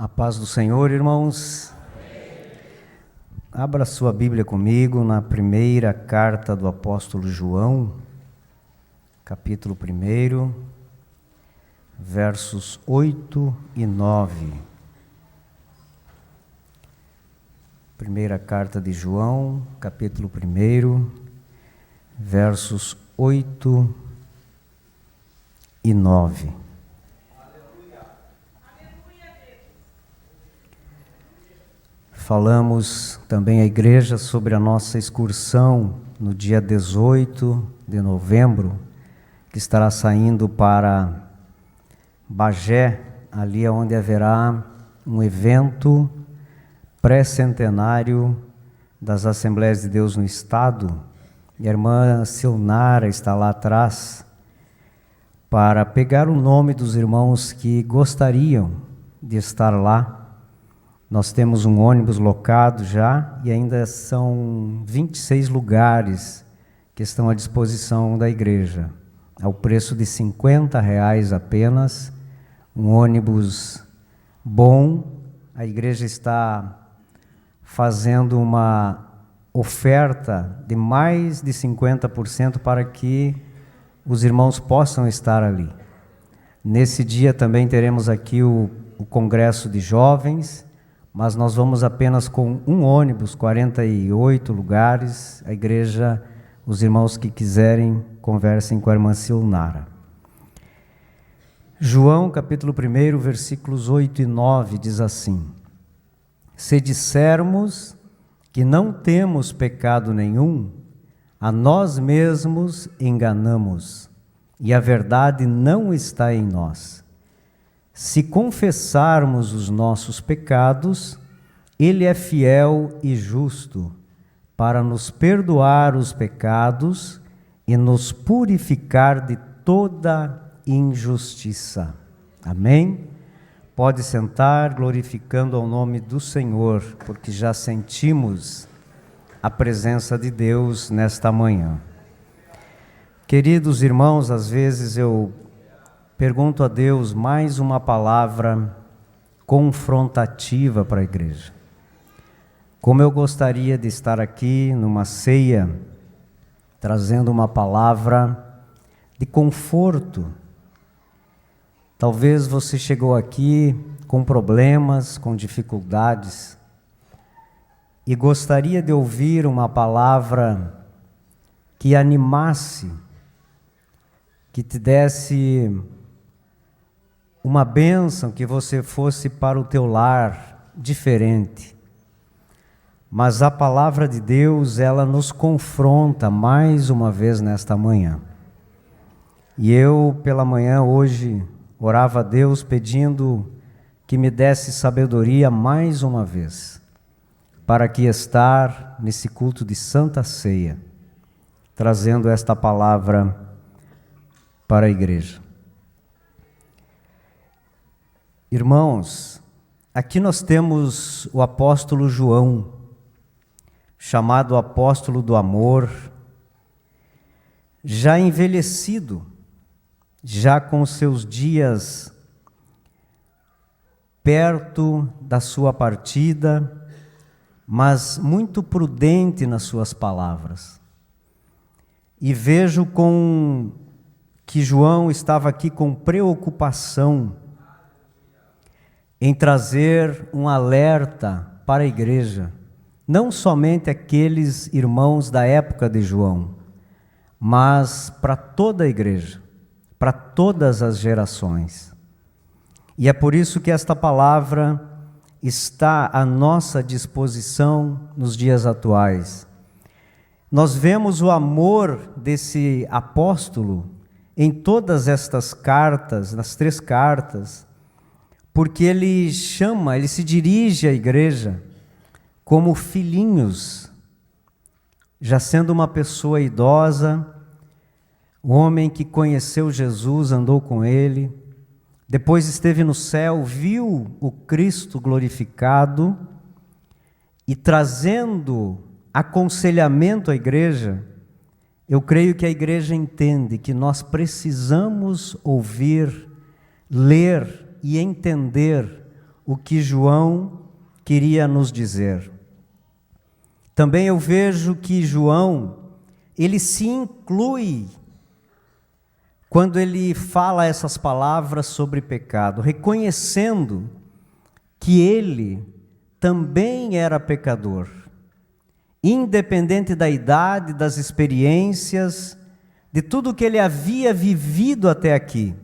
A paz do Senhor, irmãos. Abra sua Bíblia comigo na primeira carta do apóstolo João, capítulo 1, versos 8 e 9. Primeira carta de João, capítulo 1, versos 8 e 9. Falamos também à igreja sobre a nossa excursão no dia 18 de novembro, que estará saindo para Bagé, ali onde haverá um evento pré-centenário das Assembleias de Deus no Estado. E a irmã Silnara está lá atrás para pegar o nome dos irmãos que gostariam de estar lá. Nós temos um ônibus locado já e ainda são 26 lugares que estão à disposição da igreja, ao preço de R$50 apenas, um ônibus bom. A igreja está fazendo uma oferta de mais de 50% para que os irmãos possam estar ali. Nesse dia também teremos aqui o congresso de jovens, mas nós vamos apenas com um ônibus, 48 lugares. A igreja, os irmãos que quiserem, conversem com a irmã Silnara. João, capítulo 1, versículos 8 e 9, diz assim: Se dissermos que não temos pecado nenhum, a nós mesmos enganamos, e a verdade não está em nós. Se confessarmos os nossos pecados, Ele é fiel e justo para nos perdoar os pecados e nos purificar de toda injustiça. Amém? Pode sentar, glorificando ao nome do Senhor, porque já sentimos a presença de Deus nesta manhã. Queridos irmãos, às vezes eu pergunto a Deus mais uma palavra confrontativa para a igreja. Como eu gostaria de estar aqui numa ceia, trazendo uma palavra de conforto. Talvez você chegou aqui com problemas, com dificuldades, e gostaria de ouvir uma palavra que animasse, que te desse uma bênção, que você fosse para o teu lar diferente. Mas a palavra de Deus, ela nos confronta mais uma vez nesta manhã. E eu, pela manhã, hoje, orava a Deus pedindo que me desse sabedoria mais uma vez, para aqui estar nesse culto de Santa Ceia, trazendo esta palavra para a igreja. Irmãos, aqui nós temos o apóstolo João, chamado apóstolo do amor, já envelhecido, já com seus dias perto da sua partida, mas muito prudente nas suas palavras. E vejo que João estava aqui com preocupação em trazer um alerta para a igreja, não somente aqueles irmãos da época de João, mas para toda a igreja, para todas as gerações. E é por isso que esta palavra está à nossa disposição nos dias atuais. Nós vemos o amor desse apóstolo em todas estas cartas, nas 3 cartas, porque ele se dirige à igreja como filhinhos, já sendo uma pessoa idosa, o homem que conheceu Jesus, andou com ele, depois esteve no céu, viu o Cristo glorificado e trazendo aconselhamento à igreja. Eu creio que a igreja entende que nós precisamos ouvir, ler e entender o que João queria nos dizer. Também eu vejo que João, ele se inclui quando ele fala essas palavras sobre pecado, reconhecendo que ele também era pecador, independente da idade, das experiências, de tudo que ele havia vivido até aqui.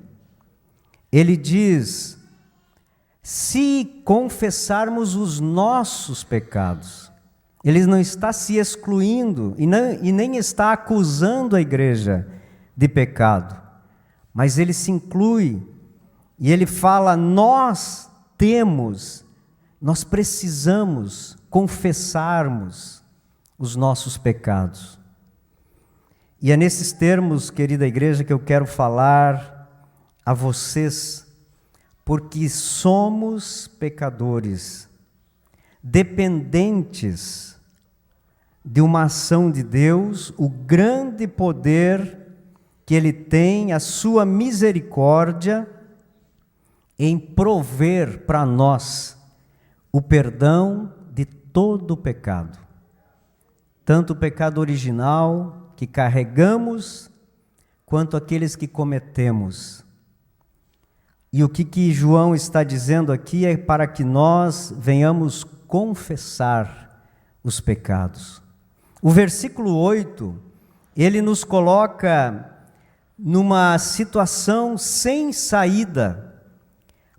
Ele diz: se confessarmos os nossos pecados, ele não está se excluindo e nem está acusando a igreja de pecado, mas ele se inclui e ele fala: nós precisamos confessarmos os nossos pecados. E é nesses termos, querida igreja, que eu quero falar a vocês, porque somos pecadores, dependentes de uma ação de Deus, o grande poder que Ele tem, a sua misericórdia, em prover para nós o perdão de todo o pecado, tanto o pecado original que carregamos, quanto aqueles que cometemos. E o que João está dizendo aqui é para que nós venhamos confessar os pecados. O versículo 8, ele nos coloca numa situação sem saída,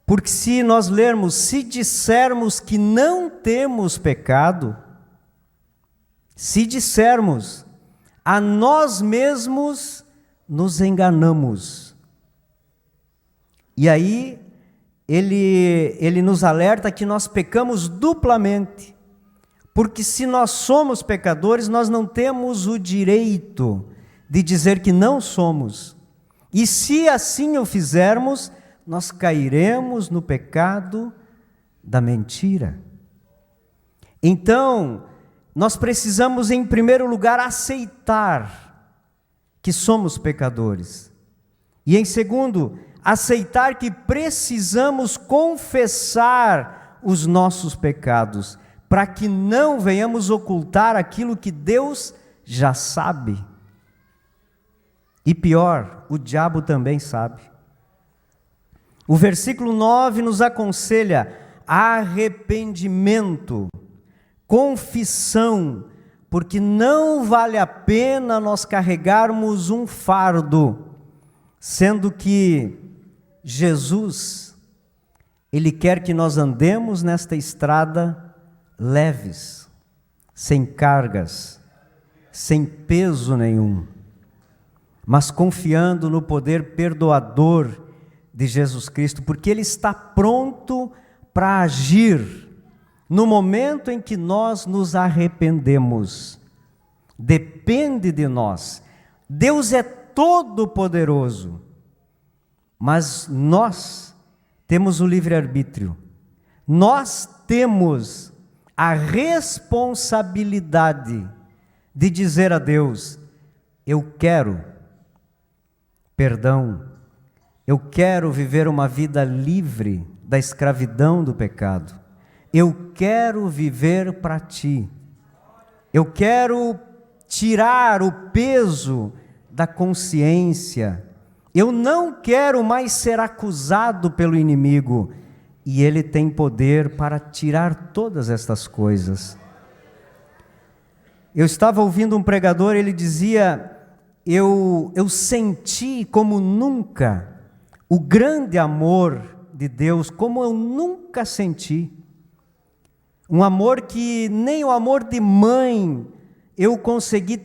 porque se nós lermos, se dissermos que não temos pecado, se dissermos, a nós mesmos nos enganamos. E aí, ele nos alerta que nós pecamos duplamente, porque se nós somos pecadores, nós não temos o direito de dizer que não somos. E se assim o fizermos, nós cairemos no pecado da mentira. Então, nós precisamos, em primeiro lugar, aceitar que somos pecadores. E, em segundo, aceitar que precisamos confessar os nossos pecados, para que não venhamos ocultar aquilo que Deus já sabe. E pior, o diabo também sabe. O versículo 9 nos aconselha arrependimento, confissão, porque não vale a pena nós carregarmos um fardo, sendo que Jesus, Ele quer que nós andemos nesta estrada leves, sem cargas, sem peso nenhum, mas confiando no poder perdoador de Jesus Cristo, porque Ele está pronto para agir no momento em que nós nos arrependemos. Depende de nós. Deus é todo-poderoso, mas nós temos o livre-arbítrio. Nós temos a responsabilidade de dizer a Deus: eu quero perdão, eu quero viver uma vida livre da escravidão do pecado. Eu quero viver para Ti. Eu quero tirar o peso da consciência. Eu não quero mais ser acusado pelo inimigo. E Ele tem poder para tirar todas estas coisas. Eu estava ouvindo um pregador, ele dizia: eu senti como nunca o grande amor de Deus, como eu nunca senti. Um amor que nem o amor de mãe eu consegui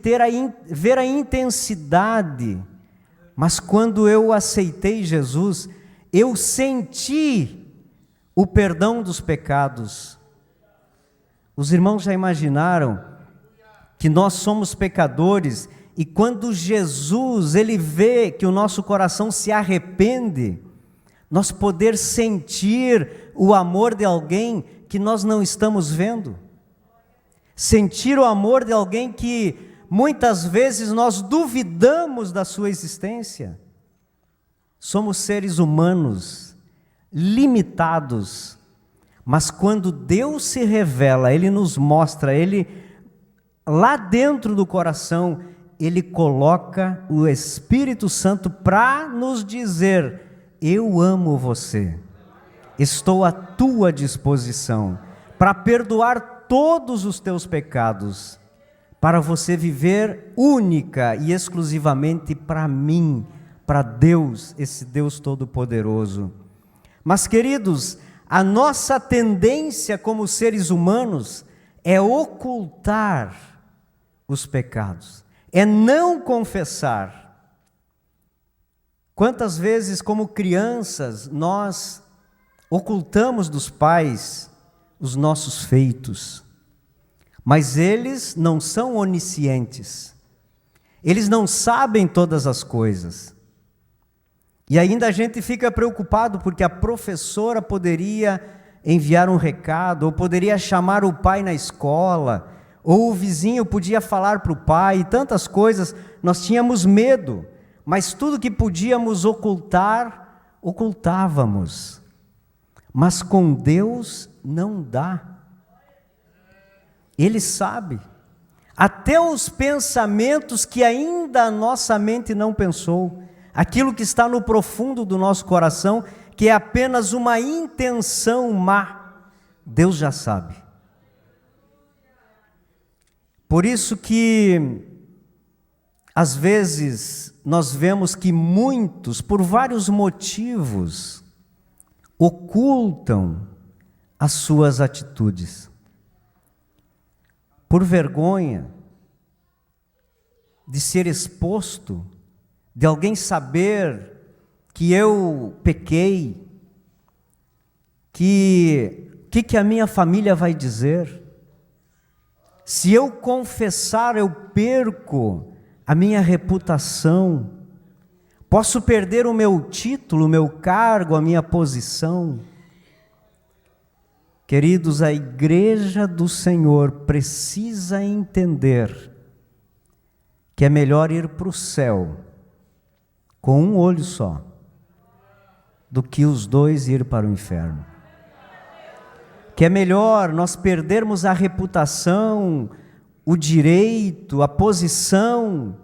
ver a intensidade, mas quando eu aceitei Jesus, eu senti o perdão dos pecados. Os irmãos já imaginaram que nós somos pecadores e quando Jesus, Ele vê que o nosso coração se arrepende, nós poder sentir o amor de alguém que nós não estamos vendo, sentir o amor de alguém que muitas vezes nós duvidamos da sua existência. Somos seres humanos, limitados, Mas quando Deus se revela, Ele nos mostra, Ele, lá dentro do coração, Ele coloca o Espírito Santo para nos dizer: eu amo você, estou à tua disposição, para perdoar todos os teus pecados, para você viver única e exclusivamente para mim, para Deus, esse Deus Todo-Poderoso. Mas, queridos, a nossa tendência como seres humanos é ocultar os pecados, é não confessar. Quantas vezes, como crianças, nós ocultamos dos pais os nossos feitos, mas eles não são oniscientes, eles não sabem todas as coisas. E ainda a gente fica preocupado porque a professora poderia enviar um recado, ou poderia chamar o pai na escola, ou o vizinho podia falar para o pai, e tantas coisas. Nós tínhamos medo, mas tudo que podíamos ocultar, ocultávamos. Mas com Deus não dá. Ele sabe. Até os pensamentos que ainda a nossa mente não pensou, aquilo que está no profundo do nosso coração, que é apenas uma intenção má, Deus já sabe. Por isso que, às vezes, nós vemos que muitos, por vários motivos, ocultam as suas atitudes. Por vergonha de ser exposto, de alguém saber que eu pequei, que a minha família vai dizer. Se eu confessar, eu perco a minha reputação, posso perder o meu título, o meu cargo, a minha posição. Queridos, a igreja do Senhor precisa entender que é melhor ir para o céu com um olho só, do que os dois ir para o inferno. Que é melhor nós perdermos a reputação, o direito, a posição,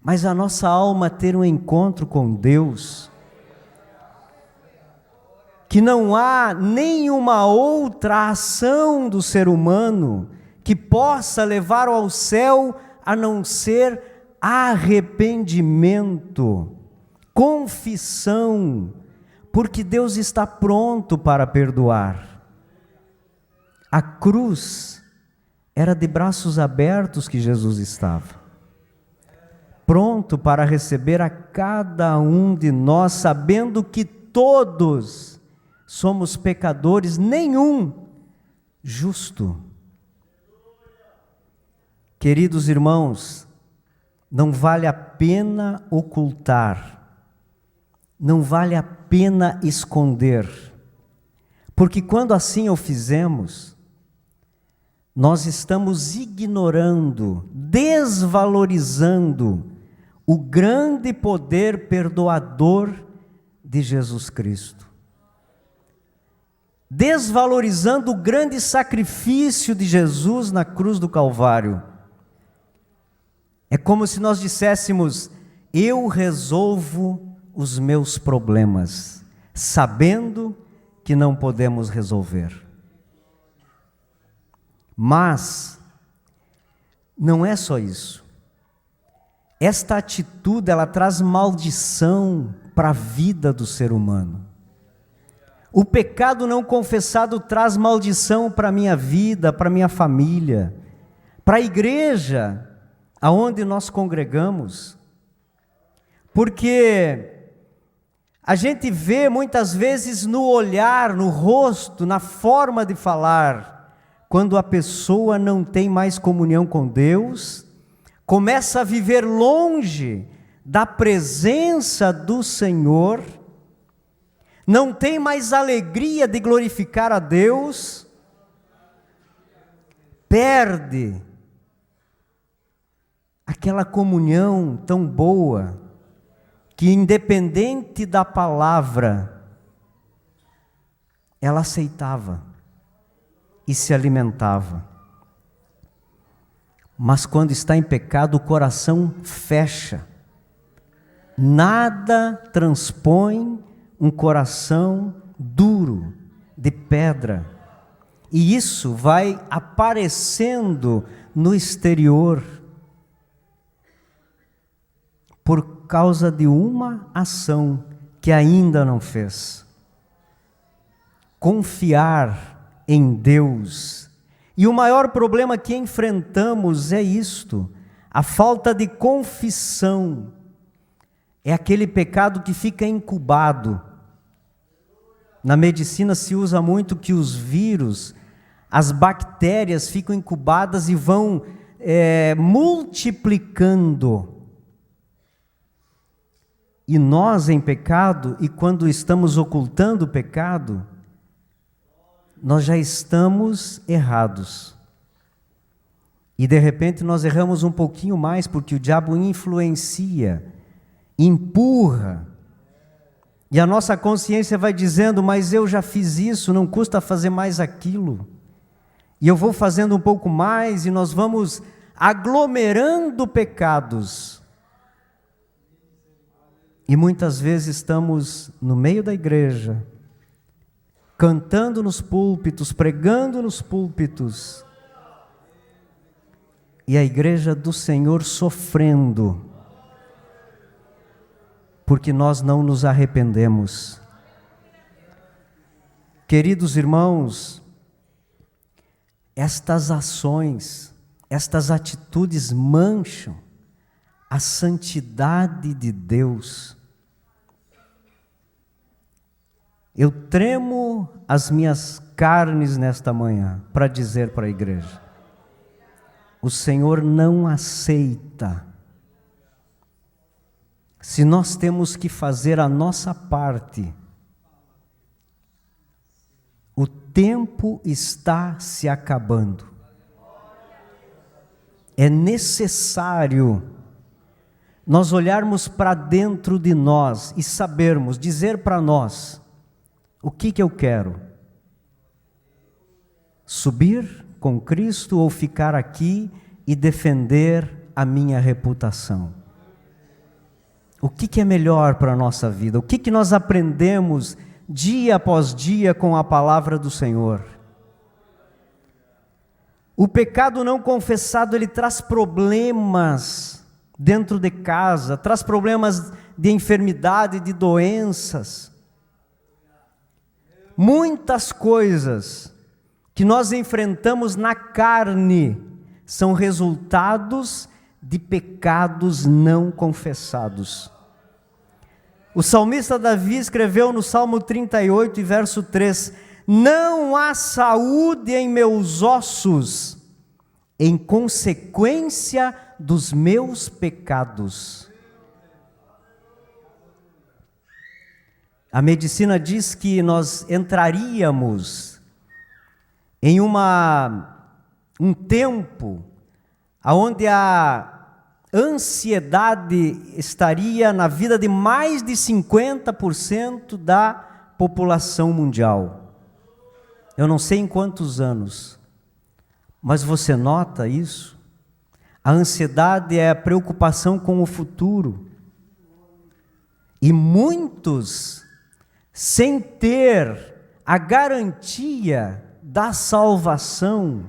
mas a nossa alma ter um encontro com Deus. Que não há nenhuma outra ação do ser humano que possa levá-lo ao céu, a não ser arrependimento, confissão, porque Deus está pronto para perdoar. A cruz era de braços abertos que Jesus estava, pronto para receber a cada um de nós, sabendo que todos somos pecadores, nenhum justo. Queridos irmãos, não vale a pena ocultar, não vale a pena esconder, porque quando assim o fizemos, nós estamos ignorando, desvalorizando o grande poder perdoador de Jesus Cristo, desvalorizando o grande sacrifício de Jesus na cruz do Calvário. É como se nós disséssemos: eu resolvo os meus problemas, sabendo que não podemos resolver. Mas não é só isso. Esta atitude, ela traz maldição para a vida do ser humano. O pecado não confessado traz maldição para a minha vida, para a minha família, para a igreja aonde nós congregamos. Porque a gente vê muitas vezes no olhar, no rosto, na forma de falar, quando a pessoa não tem mais comunhão com Deus, começa a viver longe da presença do Senhor, não tem mais alegria de glorificar a Deus, perde aquela comunhão tão boa, que independente da palavra, ela aceitava. e se alimentava. Mas quando está em pecado, o coração fecha. Nada transpõe um coração duro, de pedra. E isso vai aparecendo no exterior, por causa de uma ação que ainda não fez. Confiar em Deus. E o maior problema que enfrentamos é isto, a falta de confissão. É aquele pecado que fica incubado. Na medicina se usa muito que os vírus, as bactérias ficam incubadas e vão multiplicando. E nós em pecado, e quando estamos ocultando o pecado, nós já estamos errados. E de repente nós erramos um pouquinho mais, porque o diabo influencia, empurra. E a nossa consciência vai dizendo, mas eu já fiz isso, não custa fazer mais aquilo. E eu vou fazendo um pouco mais, e nós vamos aglomerando pecados. E muitas vezes estamos no meio da igreja, cantando nos púlpitos, pregando nos púlpitos, e a igreja do Senhor sofrendo, porque nós não nos arrependemos. Queridos irmãos, estas ações, estas atitudes mancham a santidade de Deus. Eu tremo as minhas carnes nesta manhã para dizer para a igreja: o Senhor não aceita. Se nós temos que fazer a nossa parte, o tempo está se acabando. É necessário nós olharmos para dentro de nós e sabermos, dizer para nós, o que eu quero? Subir com Cristo ou ficar aqui e defender a minha reputação? O que é melhor para a nossa vida? O que nós aprendemos dia após dia com a palavra do Senhor? O pecado não confessado, ele traz problemas dentro de casa, traz problemas de enfermidade, de doenças. Muitas coisas que nós enfrentamos na carne são resultados de pecados não confessados. O salmista Davi escreveu no Salmo 38, verso 3: não há saúde em meus ossos, em consequência dos meus pecados. A medicina diz que nós entraríamos em um tempo onde a ansiedade estaria na vida de mais de 50% da população mundial. Eu não sei em quantos anos, mas você nota isso? A ansiedade é a preocupação com o futuro. E muitos, sem ter a garantia da salvação,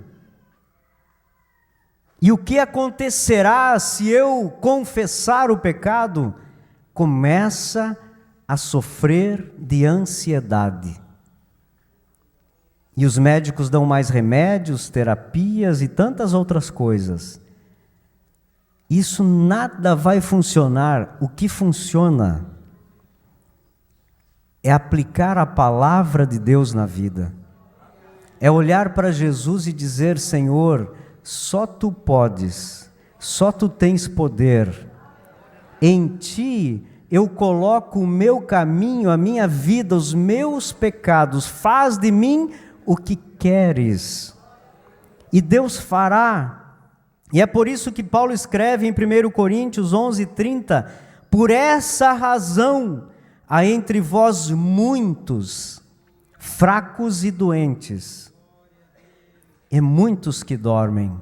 e o que acontecerá se eu confessar o pecado? Começa a sofrer de ansiedade. E os médicos dão mais remédios, terapias e tantas outras coisas. Isso nada vai funcionar. O que funciona é aplicar a palavra de Deus na vida. É olhar para Jesus e dizer: Senhor, só Tu podes, só Tu tens poder. Em Ti eu coloco o meu caminho, a minha vida, os meus pecados. Faz de mim o que queres. E Deus fará. E é por isso que Paulo escreve em 1 Coríntios 11:30: por essa razão há entre vós muitos fracos e doentes. e muitos que dormem.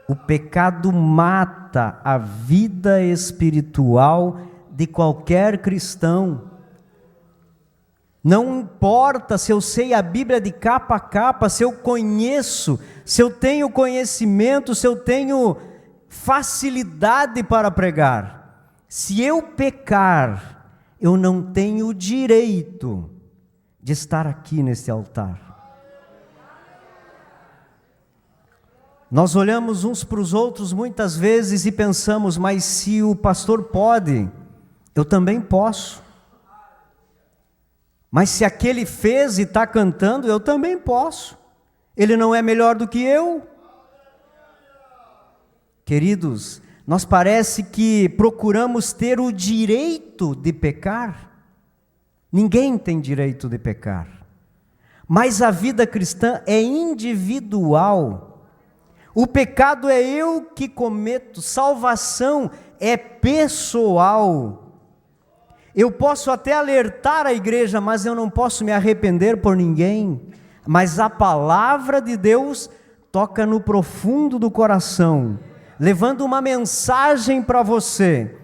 O pecado mata a vida espiritual de qualquer cristão. Não importa se eu sei a Bíblia de capa a capa, se eu conheço, se eu tenho conhecimento, se eu tenho facilidade para pregar. Se eu pecar, eu não tenho o direito de estar aqui neste altar. Nós olhamos uns para os outros muitas vezes e pensamos, mas se o pastor pode, eu também posso. Mas se aquele fez e está cantando, eu também posso. Ele não é melhor do que eu? Queridos, nós parece que procuramos ter o direito de pecar. Ninguém tem direito de pecar. Mas a vida cristã é individual. O pecado é eu que cometo, salvação é pessoal. Eu posso até alertar a igreja, mas eu não posso me arrepender por ninguém. Mas a palavra de Deus toca no profundo do coração, levando uma mensagem para você,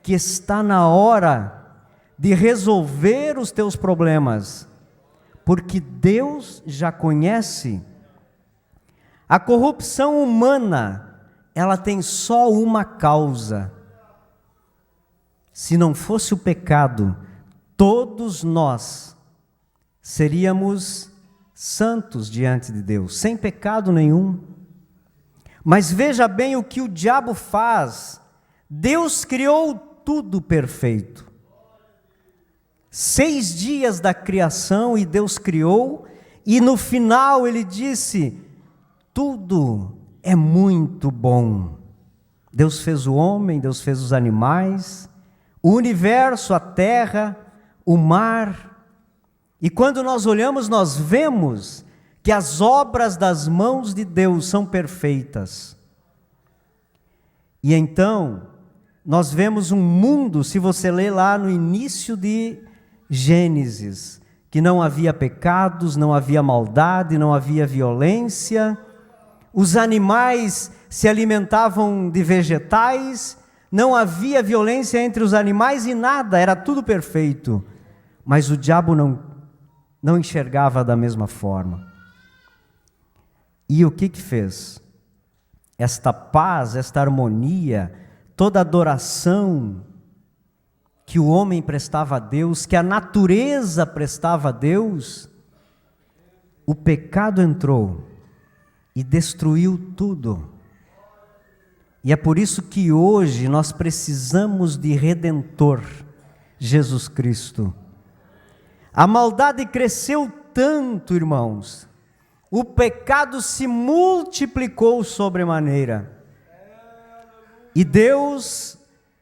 que está na hora de resolver os teus problemas, porque Deus já conhece. A corrupção humana, ela tem só uma causa. Se não fosse o pecado, todos nós seríamos santos diante de Deus, sem pecado nenhum. Mas veja bem o que o diabo faz. Deus criou tudo perfeito. 6 dias da criação e Deus criou, e no final ele disse: tudo é muito bom. Deus fez o homem, Deus fez os animais, o universo, a terra, o mar. E quando nós olhamos, nós vemos que as obras das mãos de Deus são perfeitas. E então, nós vemos um mundo, se você ler lá no início de Gênesis, que não havia pecados, não havia maldade, não havia violência. Os animais se alimentavam de vegetais, não havia violência entre os animais e nada, era tudo perfeito. Mas o diabo não enxergava da mesma forma. E o que fez? Esta paz, esta harmonia, toda adoração que o homem prestava a Deus, que a natureza prestava a Deus, o pecado entrou e destruiu tudo. E é por isso que hoje nós precisamos de Redentor, Jesus Cristo. A maldade cresceu tanto, irmãos, o pecado se multiplicou sobremaneira. E Deus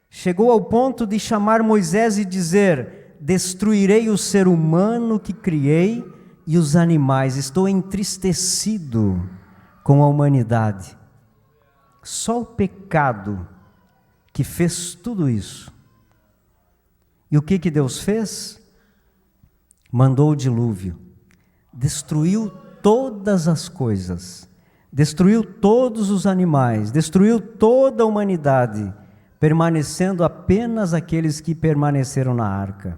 chegou ao ponto de chamar Moisés e dizer: destruirei o ser humano que criei e os animais, estou entristecido com a humanidade. Só o pecado que fez tudo isso. E o que Deus fez? Mandou o dilúvio, destruiu todas as coisas, destruiu todos os animais, destruiu toda a humanidade, permanecendo apenas aqueles que permaneceram na arca.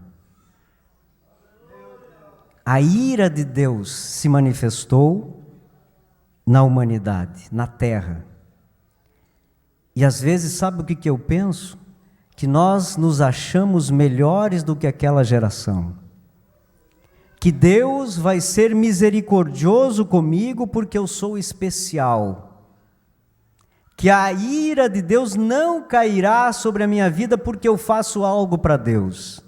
A ira de Deus se manifestou na humanidade, na terra. E às vezes, sabe o que eu penso? Que nós nos achamos melhores do que aquela geração. Que Deus vai ser misericordioso comigo porque eu sou especial. Que a ira de Deus não cairá sobre a minha vida porque eu faço algo para Deus.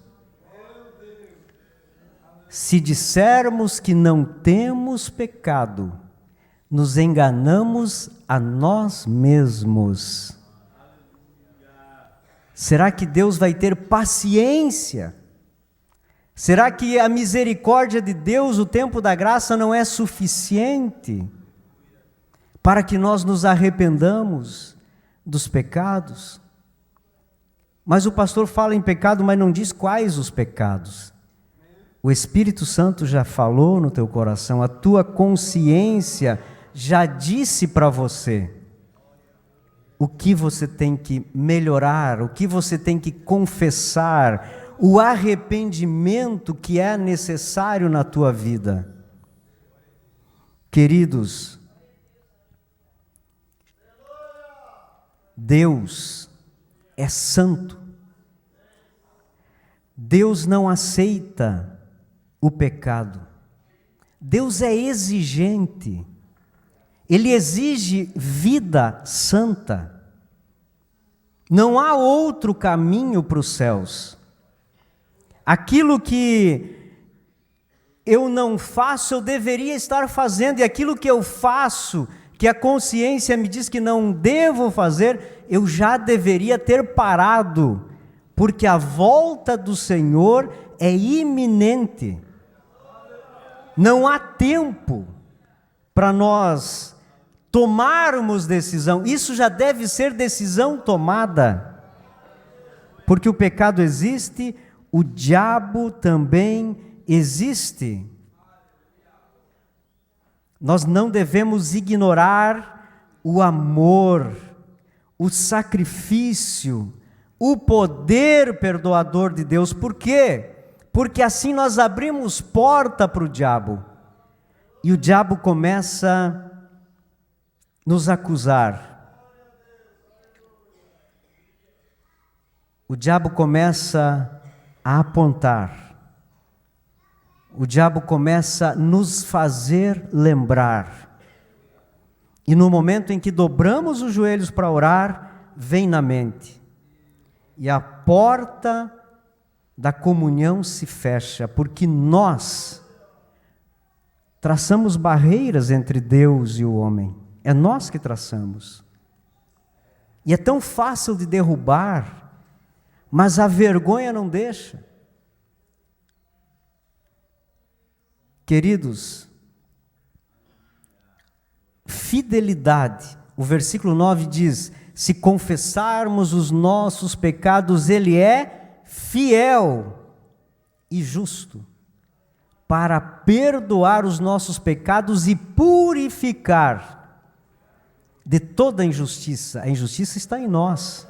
Se dissermos que não temos pecado, nos enganamos a nós mesmos. Será que Deus vai ter paciência? Será que a misericórdia de Deus, o tempo da graça, não é suficiente para que nós nos arrependamos dos pecados? Mas o pastor fala em pecado, mas não diz quais os pecados. O Espírito Santo já falou no teu coração, a tua consciência já disse para você o que você tem que melhorar, o que você tem que confessar, o arrependimento que é necessário na tua vida. Queridos, Deus é santo. Deus não aceita o pecado. Deus é exigente. Ele exige vida santa. Não há outro caminho para os céus. Aquilo que eu não faço, eu deveria estar fazendo, e aquilo que eu faço, que a consciência me diz que não devo fazer, eu já deveria ter parado, porque a volta do Senhor é iminente. Não há tempo para nós tomarmos decisão. Isso já deve ser decisão tomada, porque o pecado existe, o diabo também existe. Nós não devemos ignorar o amor, o sacrifício, o poder perdoador de Deus. Por quê? Porque assim nós abrimos porta para o diabo. E o diabo começa a nos acusar. O diabo começa a apontar. O diabo começa a nos fazer lembrar. E no momento em que dobramos os joelhos para orar, vem na mente. E a porta da comunhão se fecha, porque nós traçamos barreiras entre Deus e o homem. É nós que traçamos. E é tão fácil de derrubar, mas a vergonha não deixa. Queridos, fidelidade. O versículo 9 diz: se confessarmos os nossos pecados, Ele é fiel e justo para perdoar os nossos pecados e purificar de toda injustiça. A injustiça está em nós,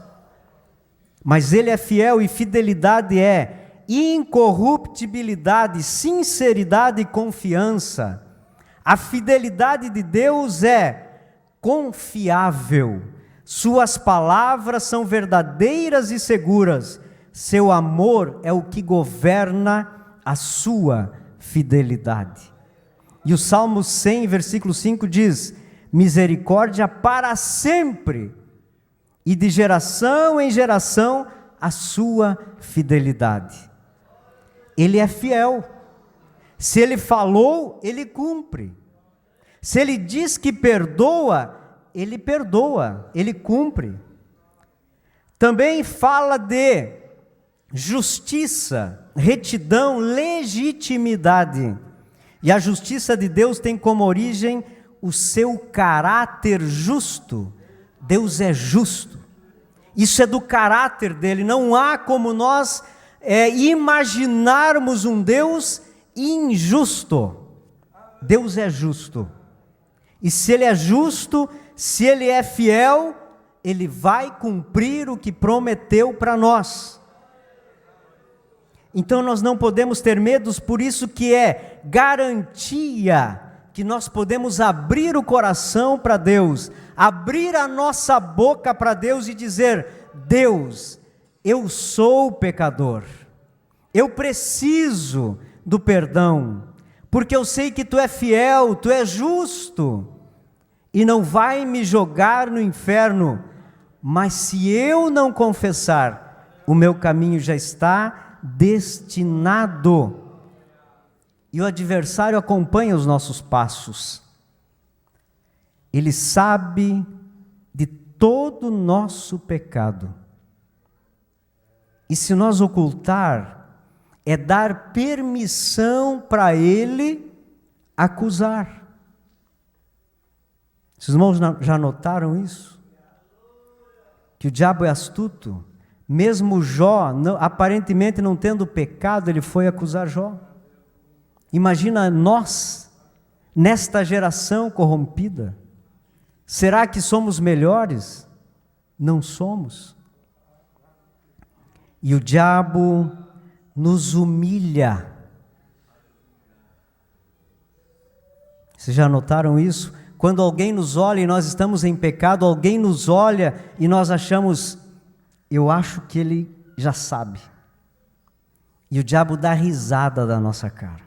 mas Ele é fiel, e fidelidade é incorruptibilidade, sinceridade e confiança. A fidelidade de Deus é confiável, suas palavras são verdadeiras e seguras, seu amor é o que governa a sua fidelidade. E o Salmo 100, versículo 5 diz: misericórdia para sempre, e de geração em geração a sua fidelidade. Ele é fiel. Se Ele falou, Ele cumpre. Se Ele diz que perdoa, Ele perdoa, Ele cumpre. Também fala de justiça, retidão, legitimidade. E a justiça de Deus tem como origem o seu caráter justo. Deus é justo. Isso é do caráter dele. Não há como nós imaginarmos um Deus injusto. Deus é justo. E se Ele é justo, se Ele é fiel, Ele vai cumprir o que prometeu para nós. Então nós não podemos ter medos, por isso que é garantia que nós podemos abrir o coração para Deus, abrir a nossa boca para Deus e dizer: Deus, eu sou pecador, eu preciso do perdão, porque eu sei que Tu é fiel, Tu é justo, e não vai me jogar no inferno, mas se eu não confessar, o meu caminho já está destinado. E o adversário acompanha os nossos passos. Ele sabe de todo o nosso pecado. E se nós ocultar, é dar permissão para ele acusar. Os irmãos já notaram isso? Que o diabo é astuto. Mesmo Jó, aparentemente não tendo pecado, ele foi acusar Jó. Imagina nós nesta geração corrompida? Será que somos melhores? Não somos. E o diabo nos humilha. Vocês já notaram isso? Quando alguém nos olha e nós estamos em pecado, alguém nos olha e nós achamos, eu acho que ele já sabe. E o diabo dá risada da nossa cara.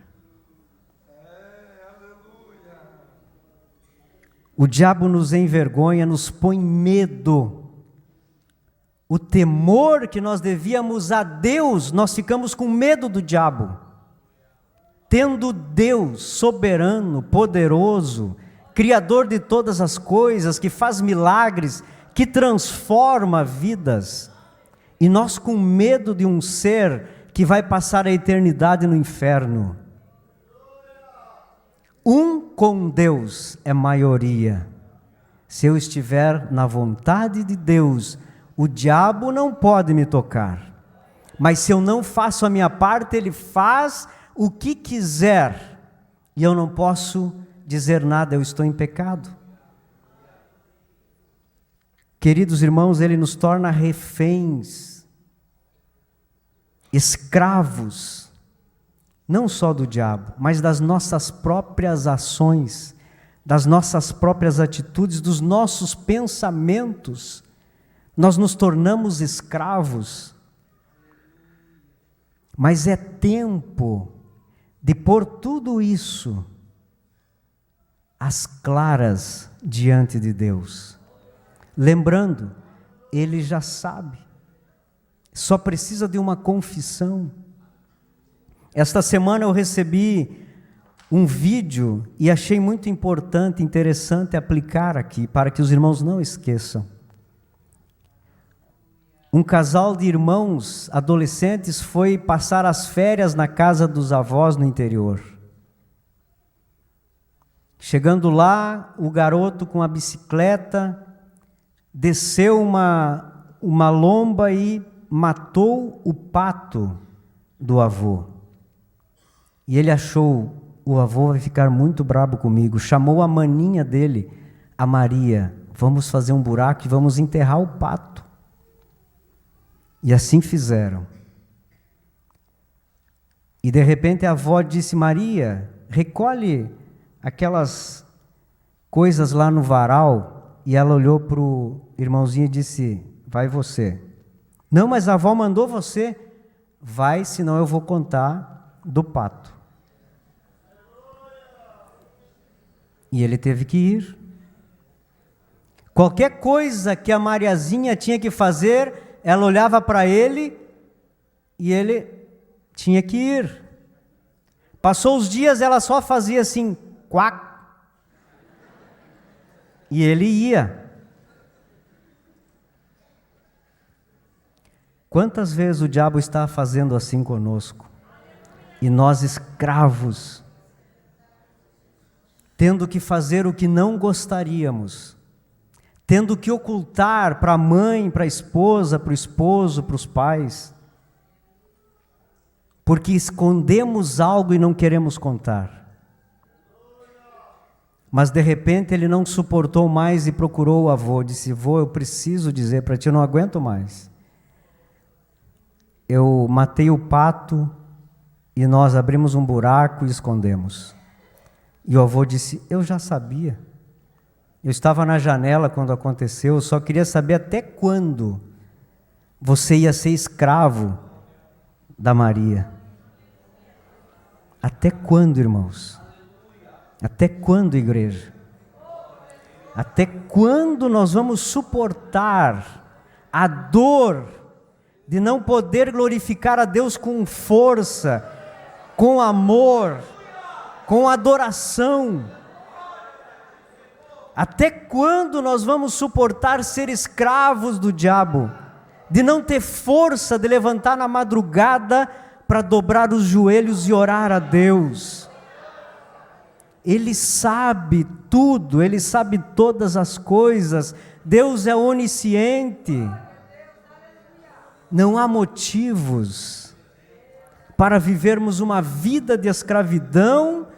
O diabo nos envergonha, nos põe medo. O temor que nós devíamos a Deus, nós ficamos com medo do diabo. Tendo Deus soberano, poderoso, Criador de todas as coisas, que faz milagres, que transforma vidas, e nós com medo de um ser que vai passar a eternidade no inferno. Um com Deus é maioria. Se eu estiver na vontade de Deus, o diabo não pode me tocar. Mas se eu não faço a minha parte, ele faz o que quiser. E eu não posso dizer nada, eu estou em pecado. Queridos irmãos, ele nos torna reféns, escravos, não só do diabo, mas das nossas próprias ações, das nossas próprias atitudes, dos nossos pensamentos. Nós nos tornamos escravos. Mas é tempo de pôr tudo isso às claras diante de Deus. Lembrando, Ele já sabe, só precisa de uma confissão. Esta semana eu recebi um vídeo e achei muito importante, interessante aplicar aqui, para que os irmãos não esqueçam. Um casal de irmãos adolescentes foi passar as férias na casa dos avós no interior. Chegando lá, o garoto com a bicicleta desceu uma lomba e matou o pato do avô. E ele achou, o avô vai ficar muito brabo comigo, chamou a maninha dele, a Maria, vamos fazer um buraco e vamos enterrar o pato. E assim fizeram. E de repente a avó disse, Maria, recolhe aquelas coisas lá no varal. E ela olhou para o irmãozinho e disse, vai você. Não, mas a avó mandou você. Vai, senão eu vou contar do pato. E ele teve que ir. Qualquer coisa que a Mariazinha tinha que fazer, ela olhava para ele e ele tinha que ir. Passou os dias, ela só fazia assim, quac. E ele ia. Quantas vezes o diabo está fazendo assim conosco? E nós escravos, tendo que fazer o que não gostaríamos, tendo que ocultar para a mãe, para a esposa, para o esposo, para os pais, porque escondemos algo e não queremos contar. Mas de repente ele não suportou mais e procurou o avô, disse, vô, eu preciso dizer para ti, eu não aguento mais. Eu matei o pato e nós abrimos um buraco e escondemos. E o avô disse, eu já sabia. Eu estava na janela quando aconteceu, eu só queria saber até quando você ia ser escravo da Maria. Até quando, irmãos? Até quando, igreja? Até quando nós vamos suportar a dor de não poder glorificar a Deus com força, com amor, com adoração? Até quando nós vamos suportar ser escravos do diabo, de não ter força de levantar na madrugada para dobrar os joelhos e orar a Deus? Ele sabe tudo, Ele sabe todas as coisas, Deus é onisciente. Não há motivos para vivermos uma vida de escravidão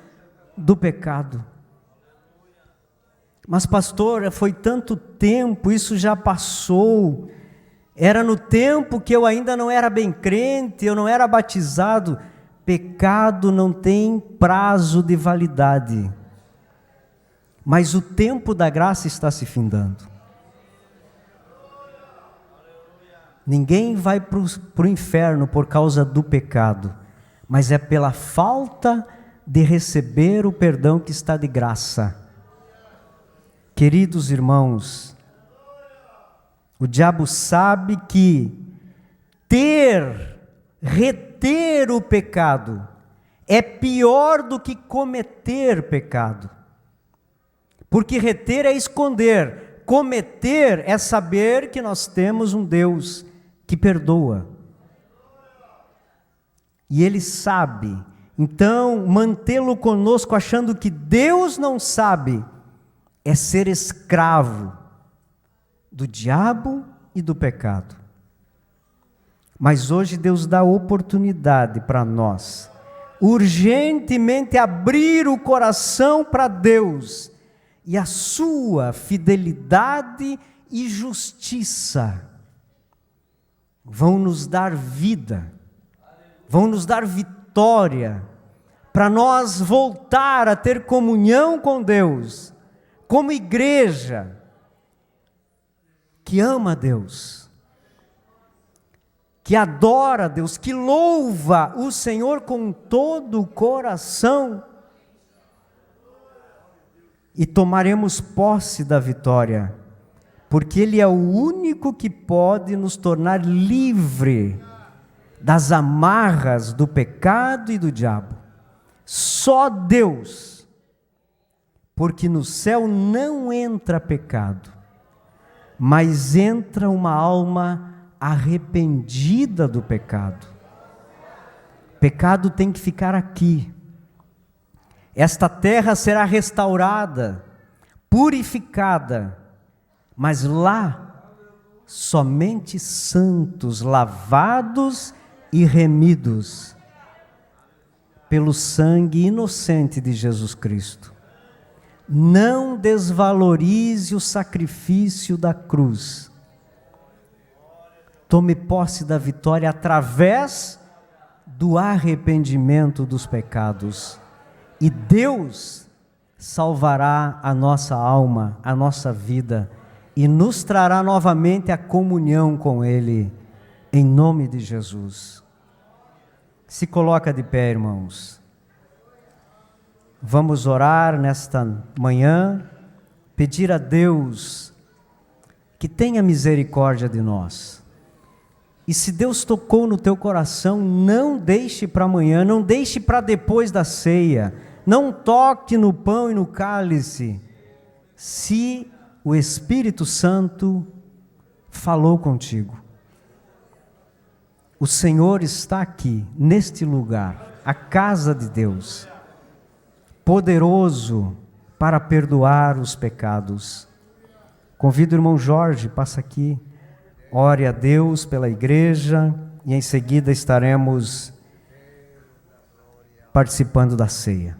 do pecado. Mas pastor, foi tanto tempo, isso já passou. Era no tempo que eu ainda não era bem crente, eu não era batizado. Pecado não tem prazo de validade. Mas o tempo da graça está se findando. Ninguém vai para o inferno por causa do pecado, mas é pela falta de receber o perdão que está de graça. Queridos irmãos, o diabo sabe que reter o pecado é pior do que cometer pecado. Porque reter é esconder, cometer é saber que nós temos um Deus que perdoa. E Ele sabe. Então, mantê-lo conosco achando que Deus não sabe é ser escravo do diabo e do pecado. Mas hoje Deus dá oportunidade para nós, urgentemente abrir o coração para Deus e a sua fidelidade e justiça vão nos dar vida, vão nos dar vitória, para nós voltar a ter comunhão com Deus, como igreja que ama a Deus, que adora a Deus, que louva o Senhor com todo o coração, e tomaremos posse da vitória, porque Ele é o único que pode nos tornar livre das amarras do pecado e do diabo. Só Deus, porque no céu não entra pecado, mas entra uma alma arrependida do pecado. Pecado tem que ficar aqui. Esta terra será restaurada, purificada, mas lá somente santos, lavados e remidos pelo sangue inocente de Jesus Cristo. Não desvalorize o sacrifício da cruz. Tome posse da vitória através do arrependimento dos pecados. E Deus salvará a nossa alma, a nossa vida, e nos trará novamente a comunhão com Ele, em nome de Jesus. Se coloca de pé, irmãos. Vamos orar nesta manhã, pedir a Deus que tenha misericórdia de nós. E se Deus tocou no teu coração, não deixe para amanhã, não deixe para depois da ceia, não toque no pão e no cálice, se o Espírito Santo falou contigo. O Senhor está aqui, neste lugar, a casa de Deus, poderoso para perdoar os pecados. Convido o irmão Jorge, passa aqui, ore a Deus pela igreja e em seguida estaremos participando da ceia.